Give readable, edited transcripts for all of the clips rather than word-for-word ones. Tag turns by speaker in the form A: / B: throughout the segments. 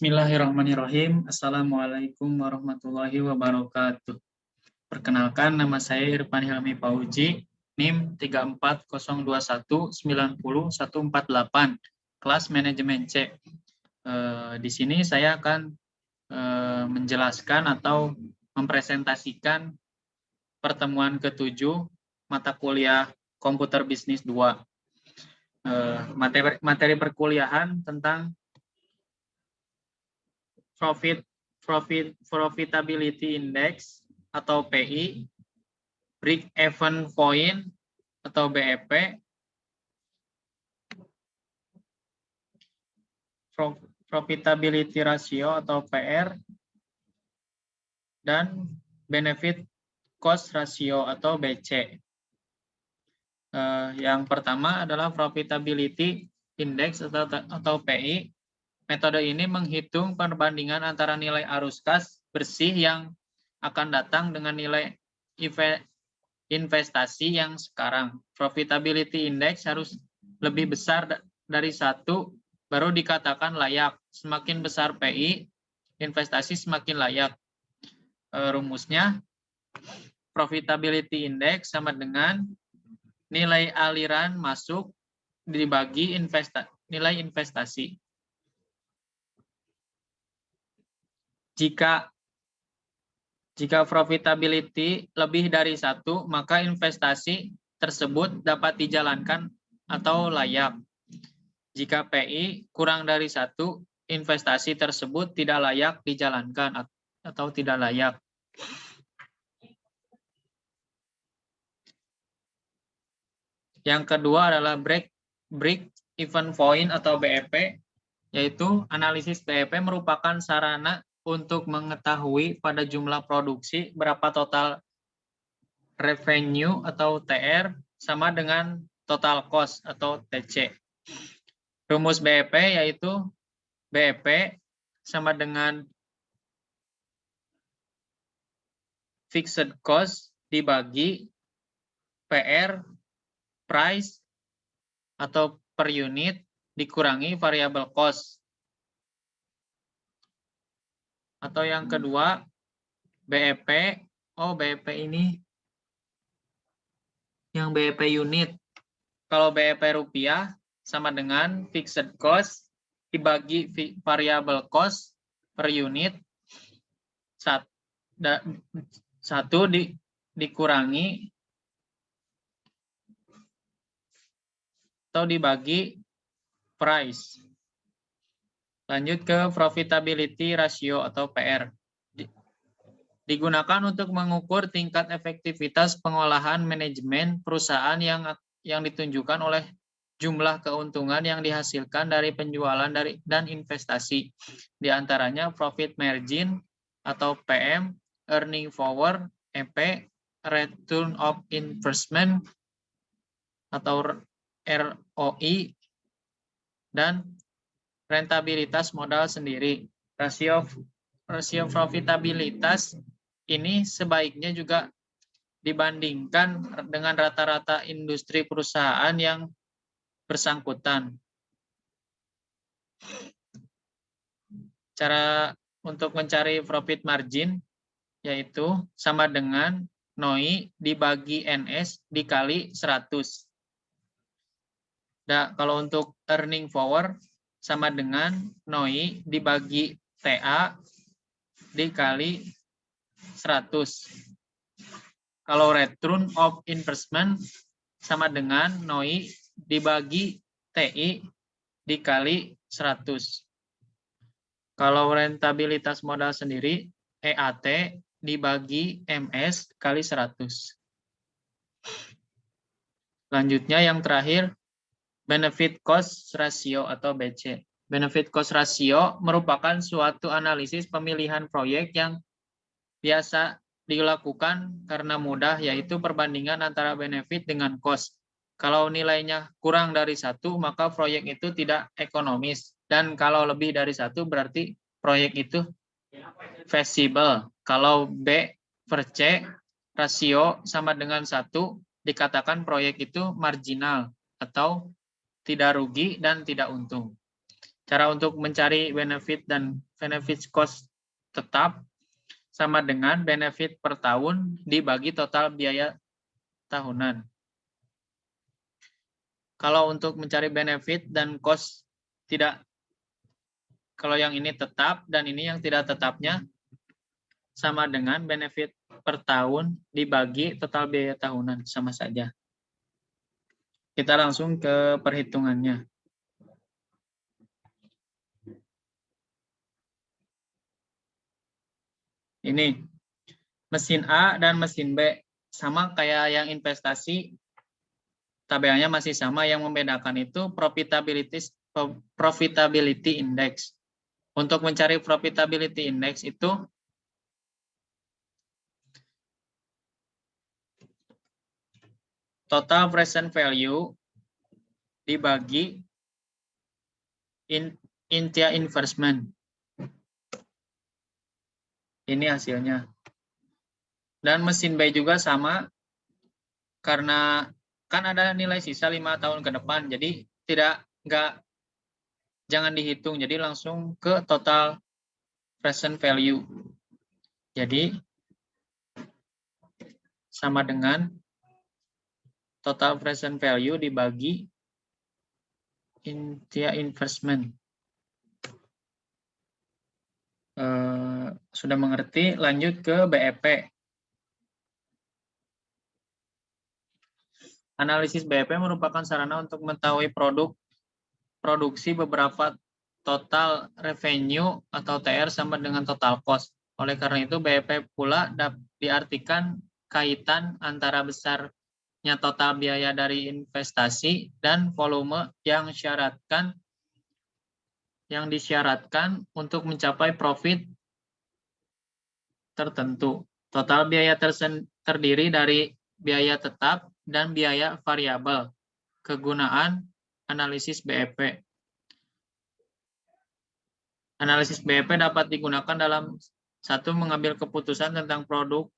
A: Bismillahirrahmanirrahim. Assalamualaikum warahmatullahi wabarakatuh. Perkenalkan, nama saya Irfan Hilmi Pauji, NIM 34021900148, kelas manajemen C. Di sini saya akan menjelaskan atau mempresentasikan pertemuan ke-7 mata kuliah Komputer Bisnis 2. Materi perkuliahan tentang Profitability Index atau PI, Break Even Point atau BEP, Profitability Ratio atau PR, dan Benefit Cost Ratio atau BC. Yang pertama adalah Profitability Index atau PI. Metode ini menghitung perbandingan antara nilai arus kas bersih yang akan datang dengan nilai investasi yang sekarang. Profitability Index harus lebih besar dari 1, baru dikatakan layak. Semakin besar PI, investasi semakin layak. Rumusnya, Profitability Index sama dengan nilai aliran masuk dibagi nilai investasi. Jika profitability lebih dari 1, maka investasi tersebut dapat dijalankan atau layak. Jika PI kurang dari 1, investasi tersebut tidak layak dijalankan atau tidak layak. Yang kedua adalah break even point atau BEP, yaitu analisis BEP merupakan sarana untuk mengetahui pada jumlah produksi berapa total revenue atau TR sama dengan total cost atau TC. Rumus BEP yaitu BEP sama dengan fixed cost dibagi PR price atau per unit dikurangi variable cost. Atau yang kedua, BEP, BEP ini yang BEP unit. Kalau BEP rupiah sama dengan fixed cost dibagi variable cost per unit, 1 dikurangi atau dibagi price. Lanjut ke profitability ratio atau PR. Digunakan untuk mengukur tingkat efektivitas pengolahan manajemen perusahaan yang ditunjukkan oleh jumlah keuntungan yang dihasilkan dari penjualan dan investasi. Di antaranya profit margin atau PM, earning power, EP, return of investment atau ROI, dan rentabilitas modal sendiri. Rasio profitabilitas ini sebaiknya juga dibandingkan dengan rata-rata industri perusahaan yang bersangkutan. Cara untuk mencari profit margin yaitu sama dengan NOI dibagi NS dikali 100. Nah, kalau untuk earning power sama dengan NOI dibagi TA dikali 100. Kalau return of investment sama dengan NOI dibagi TI dikali 100. Kalau rentabilitas modal sendiri, EAT dibagi MS kali 100. Selanjutnya yang terakhir, benefit cost ratio atau BC. Benefit cost ratio merupakan suatu analisis pemilihan proyek yang biasa dilakukan karena mudah, yaitu perbandingan antara benefit dengan cost. Kalau nilainya kurang dari 1, maka proyek itu tidak ekonomis. Dan kalau lebih dari 1, berarti proyek itu feasible. Kalau B per C, rasio sama dengan 1, dikatakan proyek itu marginal atau tidak rugi dan tidak untung. Cara untuk mencari benefit dan benefit cost tetap sama dengan benefit per tahun dibagi total biaya tahunan. Kalau untuk mencari benefit dan cost tidak, kalau yang ini tetap dan ini yang tidak tetapnya sama dengan benefit per tahun dibagi total biaya tahunan, sama saja. Kita langsung ke perhitungannya. Ini mesin A dan mesin B sama kayak yang investasi, tabelnya masih sama, yang membedakan itu profitability index. Untuk mencari profitability index itu total present value dibagi Intia investment. Ini hasilnya. Dan mesin B juga sama, karena kan ada nilai sisa 5 tahun ke depan, jadi jangan dihitung, jadi langsung ke total present value. Jadi sama dengan total present value dibagi Intia investment. Sudah mengerti? Lanjut ke BEP. Analisis BEP merupakan sarana untuk mengetahui produksi beberapa total revenue atau TR sama dengan total cost. Oleh karena itu, BEP pula diartikan kaitan antara besarnya total biaya dari investasi dan volume yang disyaratkan untuk mencapai profit tertentu. Total biaya terdiri dari biaya tetap dan biaya variabel. Kegunaan analisis BEP. Analisis BEP dapat digunakan dalam satu, mengambil keputusan tentang produk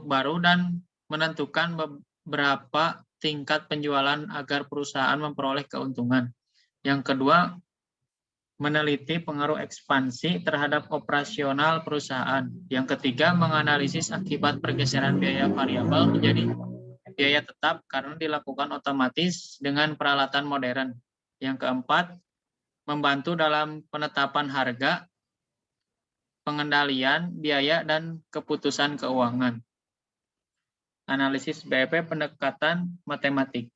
A: baru dan menentukan beberapa tingkat penjualan agar perusahaan memperoleh keuntungan. Yang kedua, meneliti pengaruh ekspansi terhadap operasional perusahaan. Yang ketiga, menganalisis akibat pergeseran biaya variabel menjadi biaya tetap karena dilakukan otomatis dengan peralatan modern. Yang keempat, membantu dalam penetapan harga, pengendalian biaya, dan keputusan keuangan. Analisis BEP pendekatan matematik.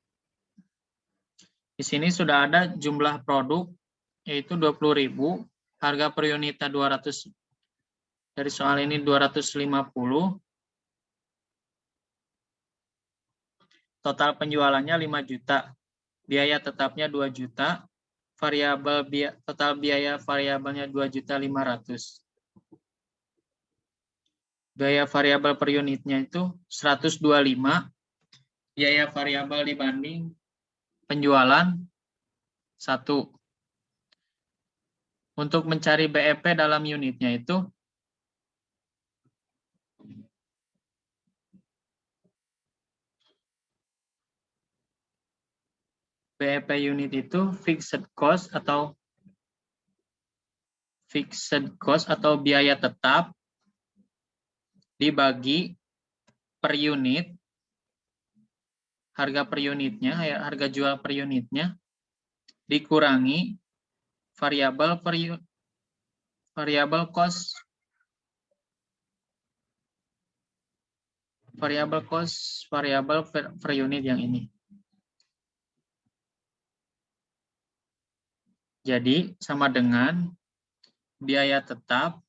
A: Di sini sudah ada jumlah produk, yaitu 20.000, harga per unitnya 200, dari soal ini 250, total penjualannya 5 juta, biaya tetapnya 2 juta, total biaya variabelnya 2.500.000. Biaya variabel per unitnya itu 125, biaya variabel dibanding penjualan 1. Untuk mencari BEP dalam unitnya itu BEP unit itu fixed cost atau biaya tetap dibagi per unit, harga per unitnya, harga jual per unitnya, dikurangi variabel cost variabel per unit yang ini. Jadi sama dengan biaya tetap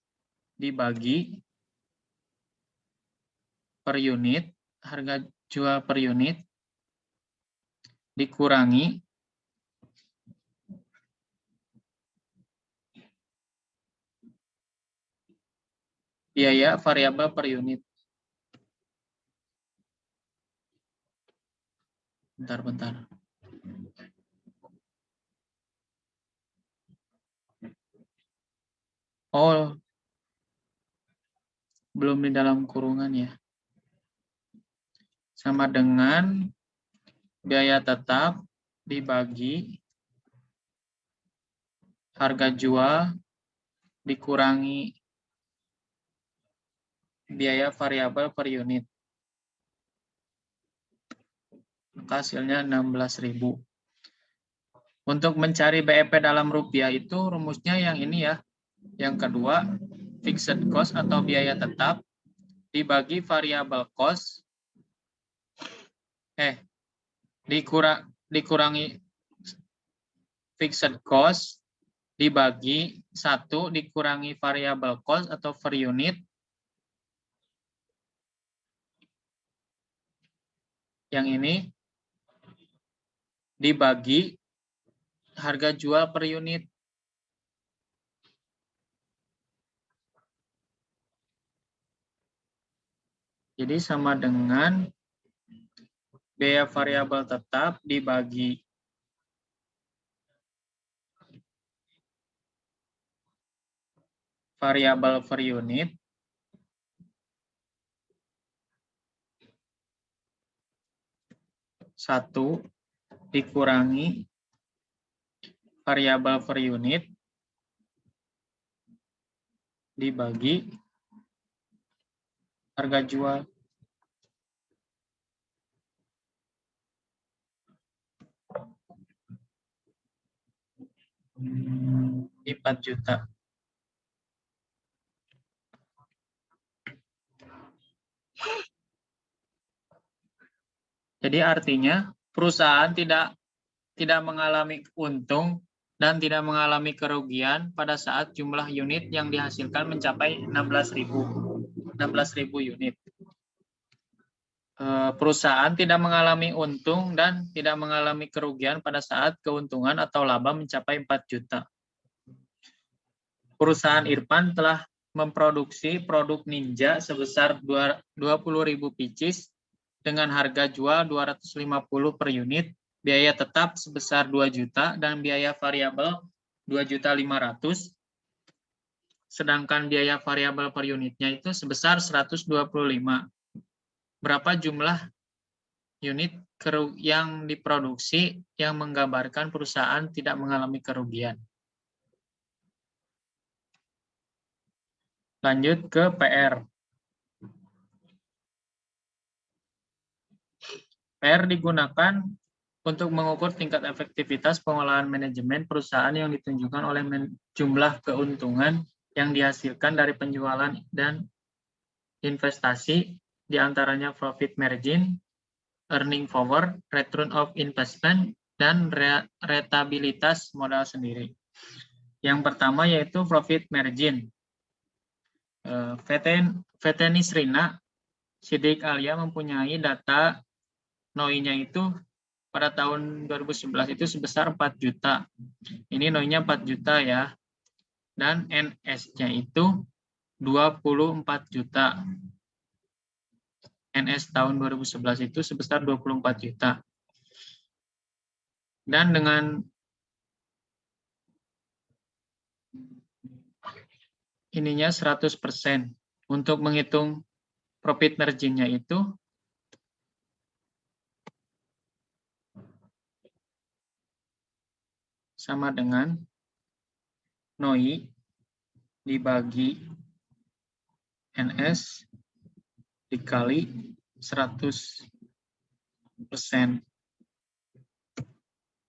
A: dibagi per unit, harga jual per unit, dikurangi biaya variabel per unit. Bentar. Oh, belum di dalam kurungan ya. Sama dengan biaya tetap dibagi harga jual dikurangi biaya variabel per unit. Maka hasilnya 16.000. Untuk mencari BEP dalam rupiah itu rumusnya yang ini ya. Yang kedua, fixed cost atau biaya tetap dibagi variable cost dikurangi fixed cost dibagi 1 dikurangi variable cost atau per unit yang ini dibagi harga jual per unit. Jadi sama dengan biaya variabel tetap dibagi variabel per unit satu dikurangi variabel per unit dibagi harga jual. Di 4 juta. Jadi artinya perusahaan tidak mengalami untung dan tidak mengalami kerugian pada saat jumlah unit yang dihasilkan mencapai 16.000 unit. Perusahaan tidak mengalami untung dan tidak mengalami kerugian pada saat keuntungan atau laba mencapai 4 juta. Perusahaan Irfan telah memproduksi produk Ninja sebesar 20.000 pieces dengan harga jual 250 per unit, biaya tetap sebesar 2 juta dan biaya variabel 2.500.000. Sedangkan biaya variabel per unitnya itu sebesar 125. Berapa jumlah unit yang diproduksi yang menggambarkan perusahaan tidak mengalami kerugian? Lanjut ke PR. PR digunakan untuk mengukur tingkat efektivitas pengolahan manajemen perusahaan yang ditunjukkan oleh jumlah keuntungan yang dihasilkan dari penjualan dan investasi, diantaranya profit margin, earning power, return of investment, dan rentabilitas modal sendiri. Yang pertama yaitu profit margin. VT Nisrina Sidik Alia mempunyai data NOI-nya itu pada tahun 2011 itu sebesar 4 juta. Ini NOI-nya 4 juta ya. Dan NS-nya itu 24 juta. NS tahun 2011 itu sebesar 24 juta. Dan dengan ininya 100% untuk menghitung profit margin-nya itu sama dengan NOI dibagi NS dikali 100%.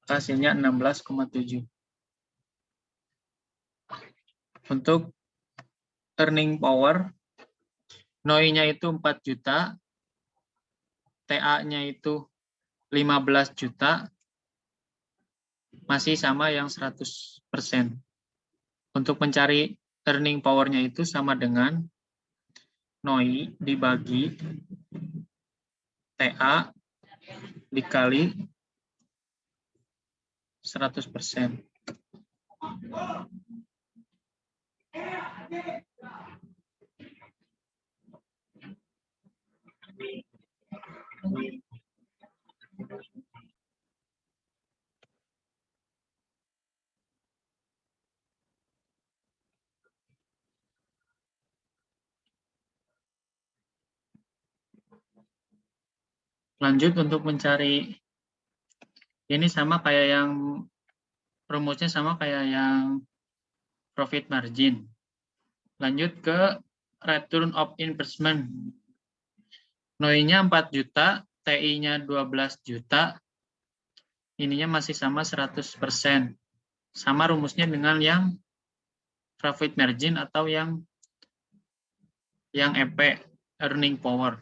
A: Hasilnya 16,7. Untuk earning power, NOI-nya itu 4 juta, TA-nya itu 15 juta, masih sama yang 100%. Untuk mencari earning power-nya itu sama dengan NOI dibagi TA dikali 100%. Lanjut untuk mencari, ini sama kayak yang rumusnya sama kayak yang profit margin. Lanjut ke return of investment. NOI-nya 4 juta, TI-nya 12 juta, ininya masih sama 100%. Sama rumusnya dengan yang profit margin atau yang EP, earning power.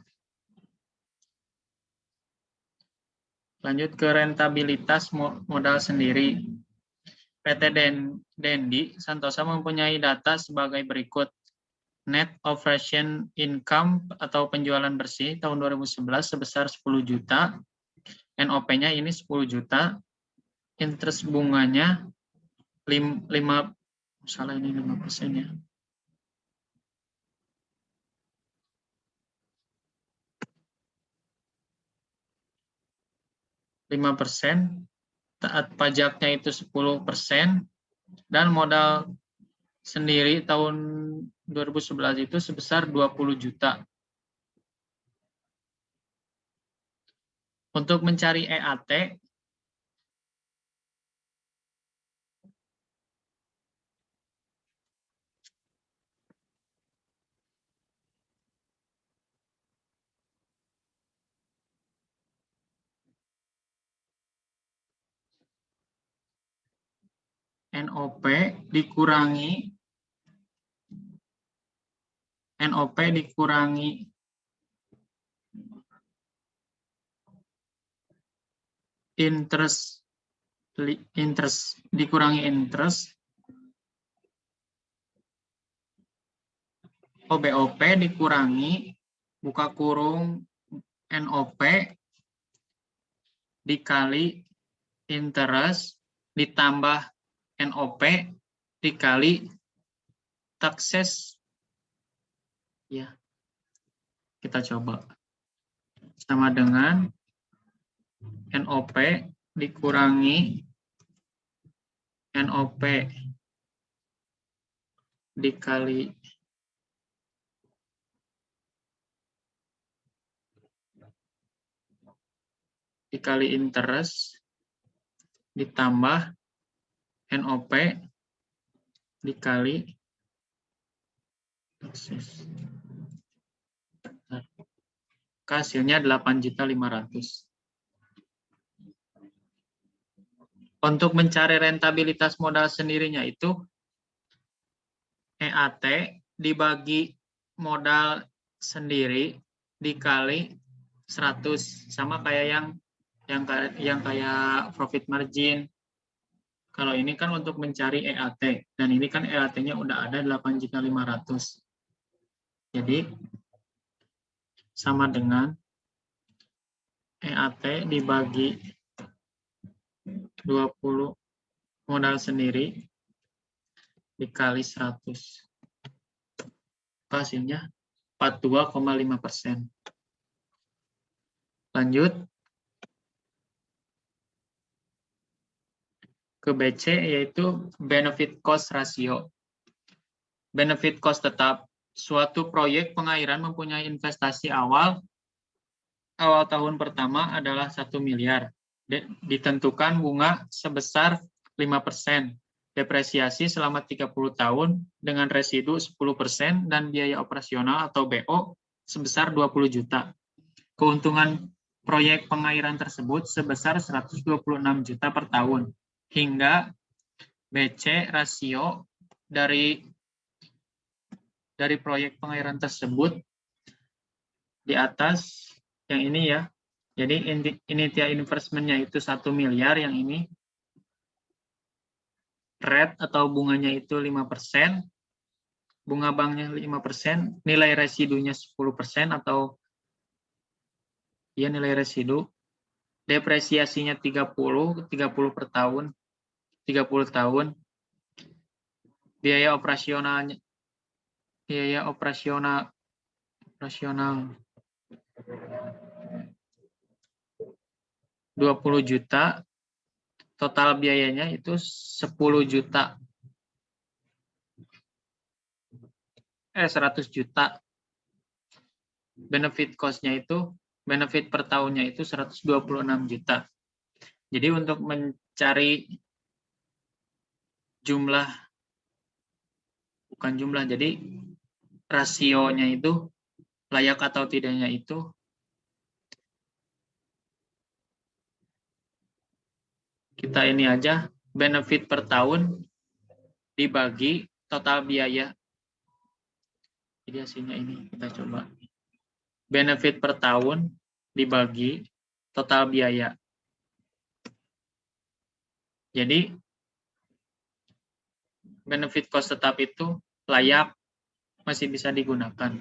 A: Lanjut ke rentabilitas modal sendiri. PT Dendi Santosa mempunyai data sebagai berikut. Net operation income atau penjualan bersih tahun 2011 sebesar 10 juta. NOP-nya ini 10 juta. Interest bunganya 5% ya. 5%, taat pajaknya itu 10%, dan modal sendiri tahun 2011 itu sebesar 20 juta. Untuk mencari EAT, NOP dikurangi interest dikurangi interest, OBOP dikurangi buka kurung NOP dikali interest ditambah NOP dikali taxes. Ya, kita coba. Sama dengan NOP dikurangi NOP dikali interest ditambah NOP dikali taxes. Hasilnya 8.500.000. Untuk mencari rentabilitas modal sendirinya itu EAT dibagi modal sendiri dikali 100, sama kayak yang kayak profit margin. Kalau ini kan untuk mencari EAT, dan ini kan EAT-nya udah ada 8.500.000. Jadi sama dengan EAT dibagi 20 modal sendiri dikali 100. Hasilnya 42,5%. Lanjut ke BC, yaitu benefit cost ratio. Benefit cost tetap. Suatu proyek pengairan mempunyai investasi awal tahun pertama adalah 1 miliar. Ditentukan bunga sebesar 5%. Depresiasi selama 30 tahun dengan residu 10% dan biaya operasional atau BO sebesar 20 juta. Keuntungan proyek pengairan tersebut sebesar 126 juta per tahun. Hingga BC rasio dari proyek pengairan tersebut di atas yang ini ya. Jadi initial investment-nya itu 1 miliar, yang ini rate atau bunganya itu 5%, bunga banknya 5%, nilai residunya 10% atau ya nilai residu, depresiasinya 30 per tahun, 30 tahun, biaya operasional 20 juta, total biayanya itu 10 juta. 100 juta. Benefit cost-nya itu, benefit per tahunnya itu 126 juta. Jadi untuk mencari jumlah bukan jumlah. Jadi rasionya itu, layak atau tidaknya itu kita ini aja, benefit per tahun dibagi total biaya. Jadi hasilnya ini kita coba. Benefit per tahun dibagi total biaya. Jadi benefit cost tetap itu layak, masih bisa digunakan.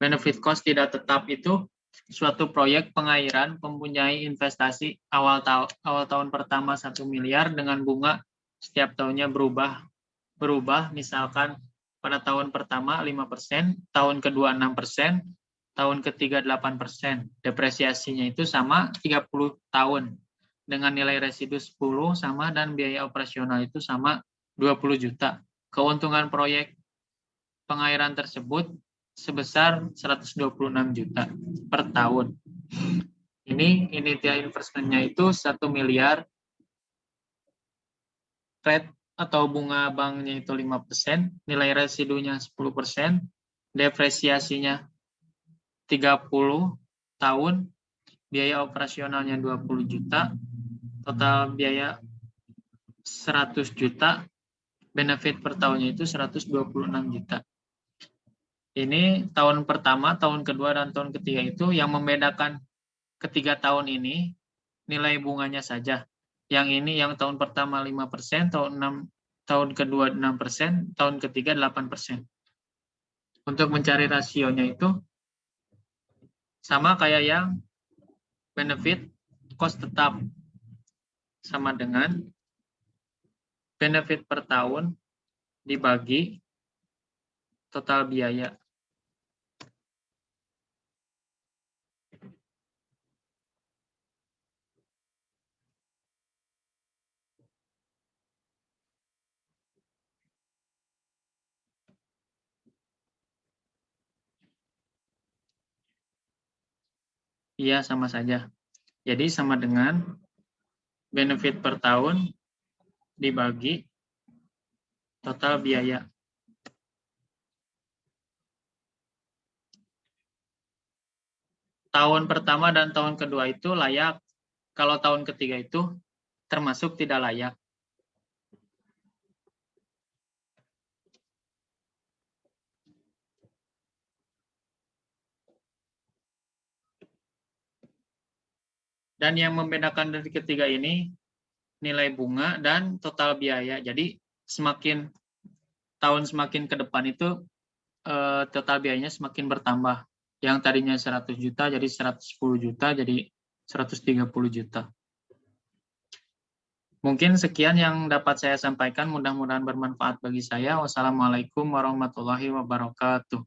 A: Benefit cost tidak tetap itu suatu proyek pengairan mempunyai investasi awal tahun pertama 1 miliar dengan bunga setiap tahunnya berubah, misalkan pada tahun pertama 5%, tahun kedua 6%, tahun ketiga 8%. Depresiasinya itu sama 30 tahun. Dengan nilai residu 10 sama dan biaya operasional itu sama 20 juta. Keuntungan proyek pengairan tersebut sebesar 126 juta per tahun. Ini initial investment-nya itu 1 miliar, rate atau bunga banknya itu 5%, nilai residunya 10%, depresiasinya 30 tahun, biaya operasionalnya 20 juta, total biaya 100 juta, benefit per tahunnya itu 126 juta. Ini tahun pertama, tahun kedua, dan tahun ketiga itu yang membedakan ketiga tahun ini nilai bunganya saja. Yang ini yang tahun pertama 5%, tahun kedua 6%, tahun ketiga 8%. Untuk mencari rasionya itu sama kayak yang benefit cost tetap, sama dengan benefit per tahun dibagi total biaya. Iya, sama saja. Jadi sama dengan benefit per tahun dibagi total biaya. Tahun pertama dan tahun kedua itu layak. Kalau tahun ketiga itu termasuk tidak layak. Dan yang membedakan dari ketiga ini nilai bunga dan total biaya. Jadi semakin ke depan itu total biayanya semakin bertambah. Yang tadinya 100 juta jadi 110 juta, jadi 130 juta. Mungkin sekian yang dapat saya sampaikan, mudah-mudahan bermanfaat bagi saya. Wassalamualaikum warahmatullahi wabarakatuh.